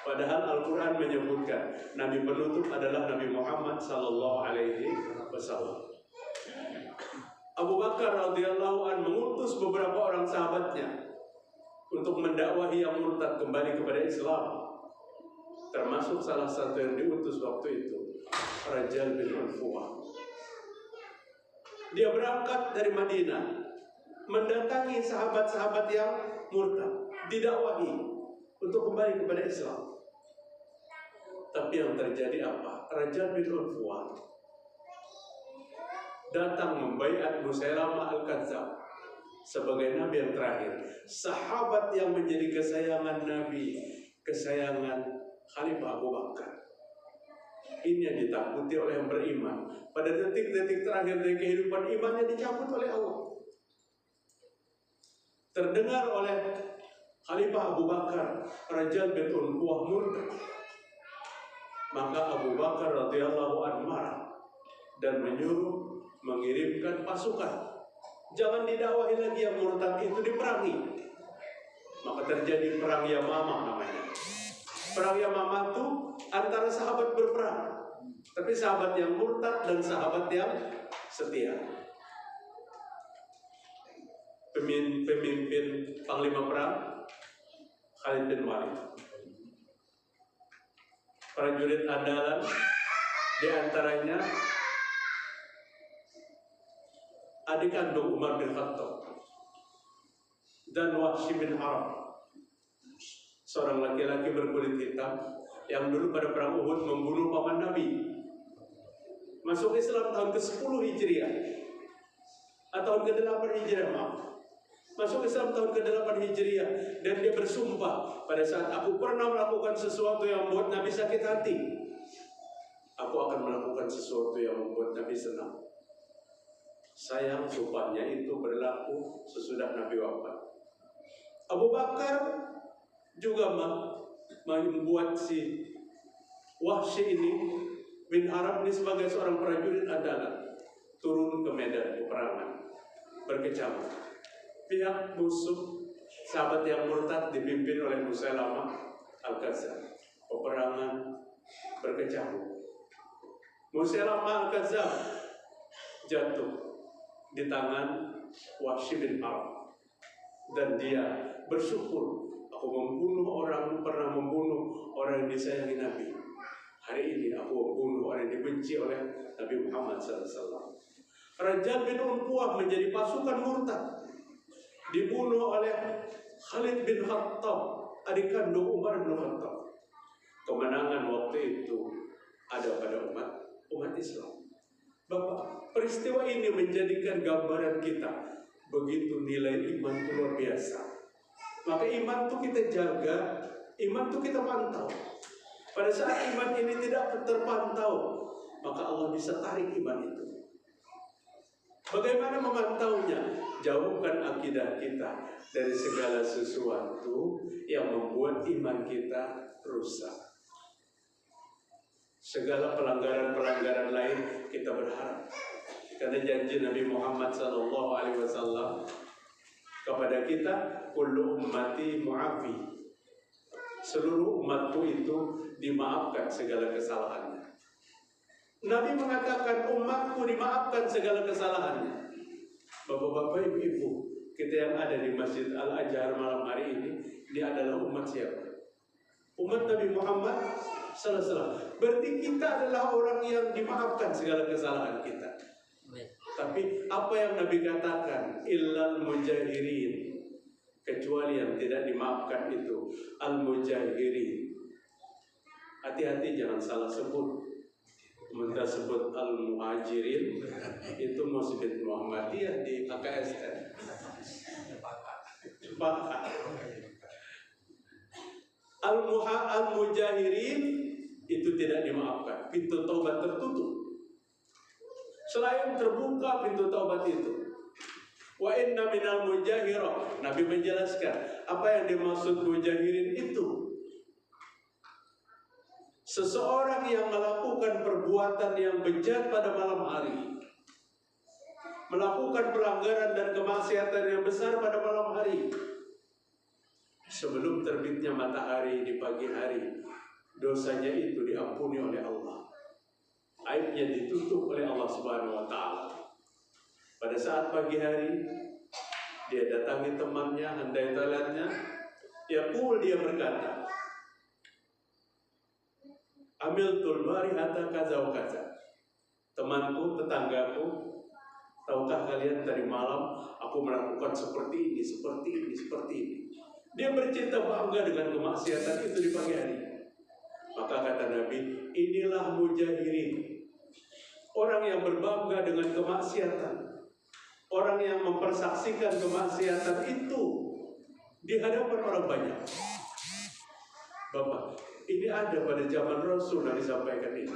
Padahal Al-Quran menyebutkan nabi penutup adalah Nabi Muhammad sallallahu alaihi wasallam. Abu Bakar radhiyallahu anhu mengutus beberapa orang sahabatnya untuk mendakwahi yang murtad kembali kepada Islam. Termasuk salah satu yang diutus waktu itu Rajal bin Unfuah. Dia berangkat dari Madinah mendatangi sahabat-sahabat yang murtad, didakwahi untuk kembali kepada Islam. Tapi yang terjadi apa? Rajal bin Unfuah datang membaiat Musailamah Al-Kadzdzab sebagai nabi yang terakhir. Sahabat yang menjadi kesayangan Nabi, kesayangan Khalifah Abu Bakar. Ini yang ditakuti oleh yang beriman. Pada detik-detik terakhir dari kehidupan, imannya dicabut oleh Allah. Terdengar oleh Khalifah Abu Bakar, Rajal bin Unfuah murtad. Maka Abu Bakar radhiyallahu anhu marah dan menyuruh mengirimkan pasukan. Jangan didakwahi lagi yang murtad itu, diperangi. Maka terjadi perang Yamamah namanya. Perang Yamamah itu antara sahabat berperang, tapi sahabat yang murtad dan sahabat yang setia. Pemimpin panglima perang Khalid bin Walid. Prajurit andalan di antaranya adik kandung Umar bin Khattab dan Wahsy bin Harb, seorang laki-laki berkulit hitam yang dulu pada perang Uhud membunuh paman Nabi. Masuk Islam tahun ke-10 Hijriah atau tahun ke-8 Hijriah, maaf. Masuk Islam tahun ke-8 Hijriah, dan dia bersumpah pada saat aku pernah melakukan sesuatu yang membuat Nabi sakit hati, aku akan melakukan sesuatu yang membuat Nabi senang. Sayang, sumpahnya itu berlaku sesudah Nabi wafat. Abu Bakar juga membuat si Wahsy ini bin Harb ini sebagai seorang prajurit andalan turun ke medan peperangan berkecamuk. Pihak musuh, sahabat yang murtad dipimpin oleh Musailamah Al-Kadzdzab. Peperangan berkecamuk. Musailamah Al-Kadzdzab jatuh di tangan Wahsy bin Harb, dan dia bersyukur, aku pernah membunuh orang yang disayangi Nabi. Hari ini aku membunuh orang yang dibenci oleh Nabi Muhammad SAW. Rajal bin Unfuah menjadi pasukan murtad, dibunuh oleh Khalid bin Khattab, adik kandung Umar bin Khattab. Kemenangan waktu itu ada pada umat Islam. Bapak, peristiwa ini menjadikan gambaran kita begitu nilai iman itu luar biasa. Maka iman itu kita jaga, iman itu kita pantau. Pada saat iman ini tidak terpantau, maka Allah bisa tarik iman itu. Bagaimana memantaunya? Jauhkan akidah kita dari segala sesuatu yang membuat iman kita rusak. Segala pelanggaran-pelanggaran lain kita berharap, karena janji Nabi Muhammad SAW kepada kita, kullu ummati mu'afi, seluruh umatku itu dimaafkan segala kesalahannya. Nabi mengatakan umatku dimaafkan segala kesalahannya. Bapak-bapak, ibu-ibu, kita yang ada di Masjid Al-Azhar malam hari ini adalah umat siapa? Umat Nabi Muhammad salah. Berarti kita adalah orang yang dimaafkan segala kesalahan kita. Tapi apa yang Nabi katakan, illal mujahirin, kecuali yang tidak dimaafkan itu al-mujahirin. Hati-hati jangan salah sebut. Sementara sebut al-muhajirin itu Muslim Muhammadiyah di AKSN. Al-mujahirin itu tidak dimaafkan. Pintu taubat tertutup. Selain terbuka pintu taubat itu, wa inna minal mujahirah. Nabi menjelaskan apa yang dimaksud mujahirin itu. Seseorang yang melakukan perbuatan yang bejat pada malam hari, melakukan pelanggaran dan kemaksiatan yang besar pada malam hari, sebelum terbitnya matahari di pagi hari, dosanya itu diampuni oleh Allah, aibnya ditutup oleh Allah Subhanahu wa Ta'ala. Pada saat pagi hari, dia datangi temannya, handai talannya, dia berkata, ambil tulbari hatta kaza wa kaza. Temanku, tetanggaku, tahukah kalian tadi malam aku melakukan seperti ini. Dia bercerita bangga dengan kemaksiatan itu di pagi hari. Maka kata Nabi, inilah mujahirin, orang yang berbangga dengan kemaksiatan, orang yang mempersaksikan kemaksiatan itu di hadapan orang banyak. Bapak, ini ada pada zaman Rasul yang disampaikan ini.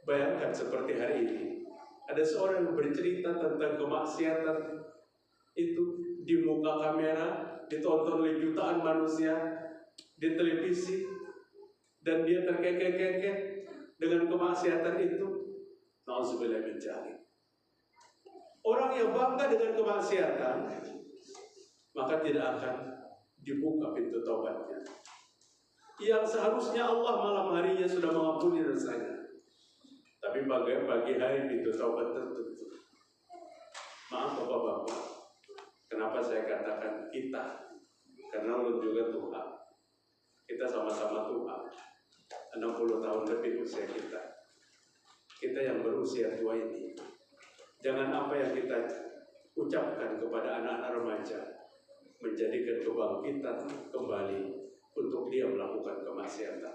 Bayangkan seperti hari ini, ada seorang yang bercerita tentang kemaksiatan itu di muka kamera, ditonton oleh jutaan manusia di televisi, dan dia terkekeh-kekeh dengan kemaksiatan itu. Nauzubillah min dzalik. Orang yang bangga dengan kemaksiatan, maka tidak akan dibuka pintu taubatnya. Yang seharusnya Allah malam harinya sudah mengampuni dosanya, tapi pagi hari pintu taubat tertutup. Maaf bapak-bapak, kenapa saya katakan kita? Karena Allah juga Tuhan. Kita sama-sama Tuhan. 60 tahun lebih usia kita. Kita yang berusia tua ini, jangan apa yang kita ucapkan kepada anak-anak remaja menjadikan kebangkitan kembali untuk dia melakukan kemaksiatan.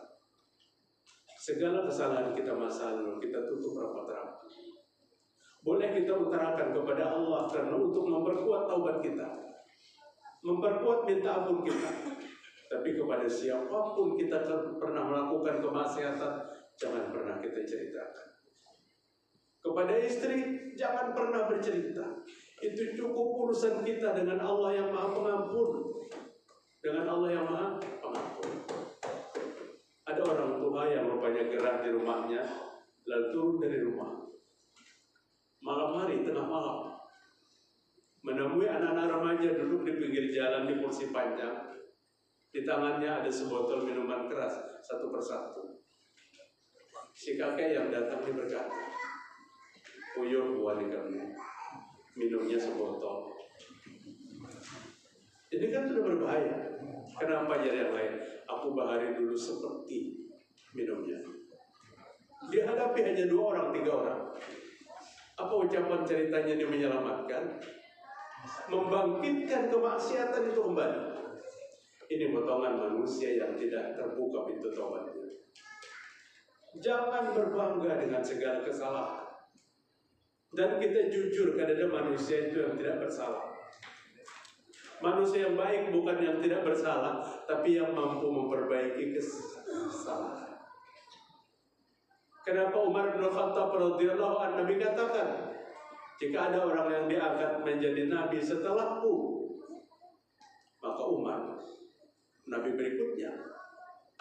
Segala kesalahan kita masa lalu kita tutup rapat-rapat. Boleh kita utarakan kepada Allah karena untuk memperkuat taubat kita, memperkuat minta ampun kita. Tapi kepada siapapun kita pernah melakukan kemaksiatan, jangan pernah kita ceritakan. Kepada istri, jangan pernah bercerita. Itu cukup urusan kita dengan Allah yang Maha Pengampun. Dengan Allah yang Maha Pengampun. Ada orang tua yang rupanya gerah di rumahnya, lalu turun dari rumah. Malam hari, tengah malam, menemui anak-anak remaja duduk di pinggir jalan di kursi panjang. Di tangannya ada sebotol minuman keras, satu persatu. Si kakek yang datang dia berkata, "Uyuh buat kamu, minumnya sebotol." Ini kan sudah berbahaya. Kenapa jadi yang lain? Aku bahari dulu seperti minumnya. Dihadapi hanya 2 orang, 3 orang. Apa ucapan ceritanya dia menyelamatkan? Membangkitkan kemaksiatan itu kembali. Ini potongan manusia yang tidak terbuka pintu taubatnya. Jangan berbangga dengan segala kesalahan. Dan kita jujur kepada manusia itu yang tidak bersalah. Manusia yang baik bukan yang tidak bersalah, tapi yang mampu memperbaiki kesalahan. Kenapa Umar bin Khattab radhiyallahu anhu Nabi katakan, jika ada orang yang diangkat menjadi nabi setelahku, maka Umar nabi berikutnya.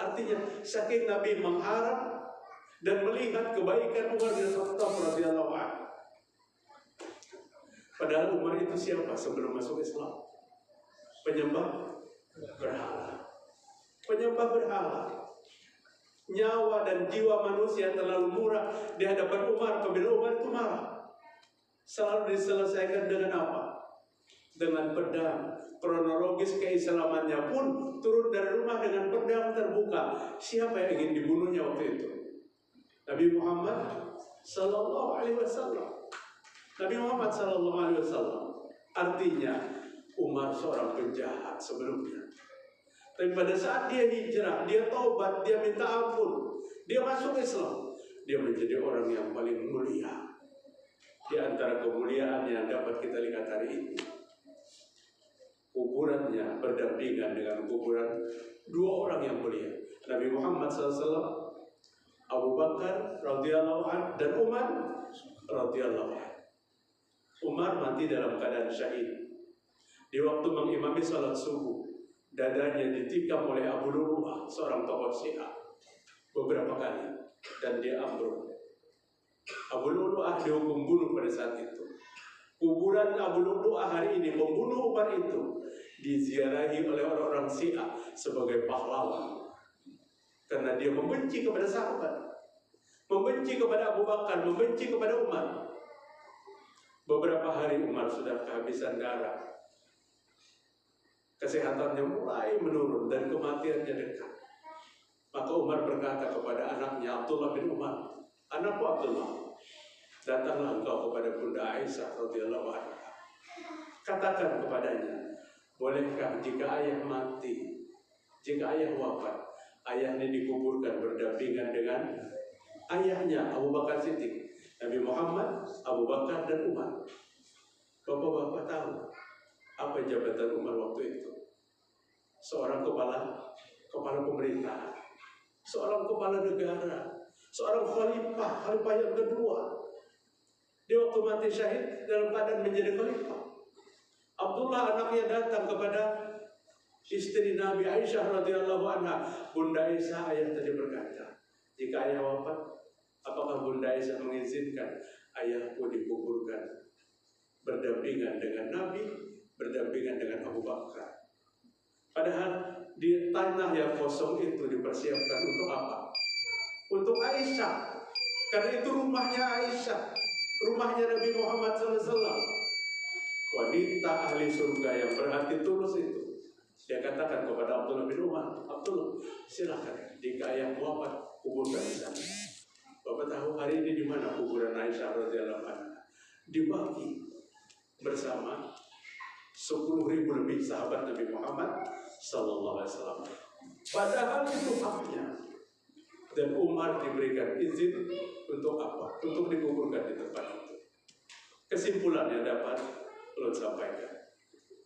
Artinya saking Nabi mengharap dan melihat kebaikan Umar bin Khattab radhiyallahu anhu. Padahal Umar itu siapa sebelum masuk Islam? Penyembah berhala. Penyembah berhala. Nyawa dan jiwa manusia terlalu murah di hadapan Umar. Apabila Umar itu marah, selalu diselesaikan dengan apa? dengan pedang. Kronologis keislamannya pun turun dari rumah dengan pedang terbuka. Siapa yang ingin dibunuhnya waktu itu? Nabi Muhammad Sallallahu Alaihi Wasallam. Nabi Muhammad Sallallahu Alaihi Wasallam. Artinya Umar seorang penjahat sebelumnya. Tapi pada saat dia hijrah, dia taubat, dia minta ampun, dia masuk Islam, dia menjadi orang yang paling mulia. Di antara kemuliaan yang dapat kita lihat hari ini, kuburannya berdampingan dengan kuburan dua orang yang mulia, Nabi Muhammad SAW, Abu Bakar radhiyallahu anhu, dan Umar radhiyallahu anhu. Umar mati dalam keadaan syahid. Di waktu mengimami salat subuh, dadanya ditikam oleh Abu Lu'lu'ah, seorang tokoh Syiah, beberapa kali, dan dia ambruk. Abu Lu'lu'ah dihukum bunuh pada saat itu. Kuburan Abu Lu'lu'ah hari ini, pembunuh Umar itu, diziarahi oleh orang-orang Syiah sebagai pahlawan. Karena dia membenci kepada sahabat, membenci kepada Abu Bakar, membenci kepada Umar. Beberapa hari Umar sudah kehabisan darah. Kesehatannya mulai menurun dan kematiannya dekat. Maka Umar berkata kepada anaknya Abdullah bin Umar, "Anakku Abdullah, datanglah engkau kepada Bunda Aisyah radhiyallahu anha. Katakan kepadanya, bolehkah jika ayah mati, jika ayah wafat, ayahnya dikuburkan berdampingan dengan ayahnya Abu Bakar Siddiq, Nabi Muhammad, Abu Bakar dan Umar." Bapak-bapak tahu apa jabatan Umar waktu itu? Seorang kepala pemerintahan, seorang kepala negara, seorang khalifah yang kedua. Dia waktu mati syahid dalam keadaan menjadi khalifah. Abdullah anaknya datang kepada istri Nabi Aisyah radhiyallahu anha. Bunda Aisyah, ayah tadi berkata, jika ayah wafat, apakah Bunda Aisyah mengizinkan ayahku dikuburkan berdampingan dengan Nabi, berdampingan dengan Abu Bakar? Padahal di tanah yang kosong itu dipersiapkan untuk apa? Untuk Aisyah. Karena itu rumahnya Aisyah, rumahnya Nabi Muhammad SAW. Wanita ahli surga yang berhati tulus itu. Dia katakan kepada Abdullah bin Umar, Abdullah, silakan jika ayah wafat kuburkan di sana. Bapak tahu hari ini di mana kuburan Aisyah radhiyallahu anha? Dibagi bersama 10.000 lebih sahabat Nabi Muhammad Sallallahu Alaihi Wasallam. Padahal itu haknya. Dan Umar diberikan izin untuk apa? Untuk dikuburkan di tempat itu. Kesimpulan yang dapat ulun sampaikan,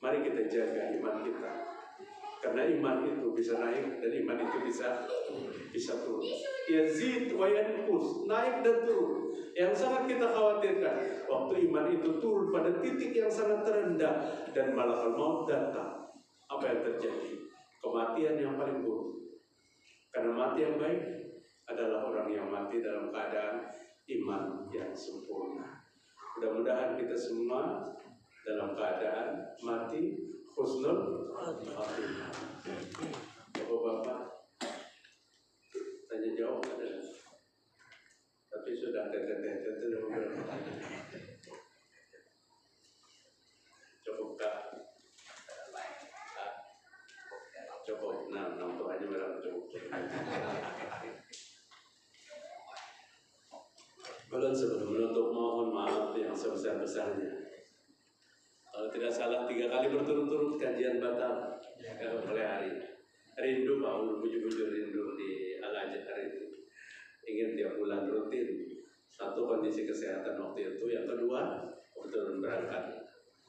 mari kita jaga iman kita. Karena iman itu bisa naik dan iman itu bisa turun. Yazid wa yanqus, naik dan turun. Yang sangat kita khawatirkan, waktu iman itu turun pada titik yang sangat terendah dan malakul maut datang. Apa yang terjadi? Kematian yang paling buruk. Karena mati yang baik adalah orang yang mati dalam keadaan iman yang sempurna. Mudah-mudahan kita semua dalam keadaan mati husnul khatimah. Bapak-bapak, tanya jawab ada, tapi sudah dekat-dekat cukup kak? Cukup, nah untuk aja merah cukup. Belum sebelum menutup mohon maaf yang sebesar-besarnya. Kalau tidak salah 3 kali berturut-turut kajian batal oleh hari. Rindu Pak, bujur-bujur rindu di Al-Azhar itu. Ingin tiap bulan rutin. Satu, kondisi kesehatan waktu itu. Yang kedua, kebetulan berangkat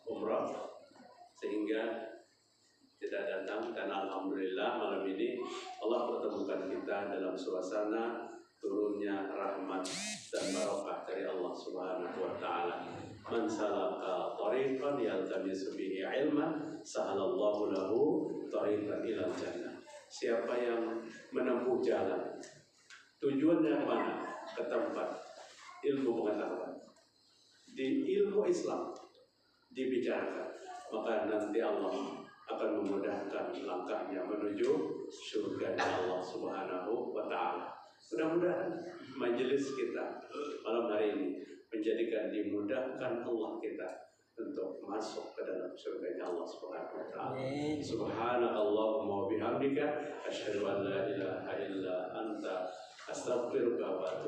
umrah sehingga tidak datang. Dan alhamdulillah malam ini Allah pertemukan kita dalam suasana turunnya rahmat dan barokah dari Allah Subhanahu wa taala. Man salaka tariqan yaltamisu bihi ilman sahalallahu lahu tariqan ilal jannah. Siapa yang menempuh jalan tujuannya mana? Ke tempat ilmu pengetahuan, di ilmu Islam dibicarakan, maka nanti Allah akan memudahkan langkahnya menuju surga Allah Subhanahu wa taala. Mudah-mudahan majelis kita malam hari ini menjadikan dimudahkan Allah kita untuk masuk ke dalam surga Allah Subhanahu wa taala. Subhanakallahumma wa bihamdika asyhadu an la ilaha illa anta astaghfiruka wa atubu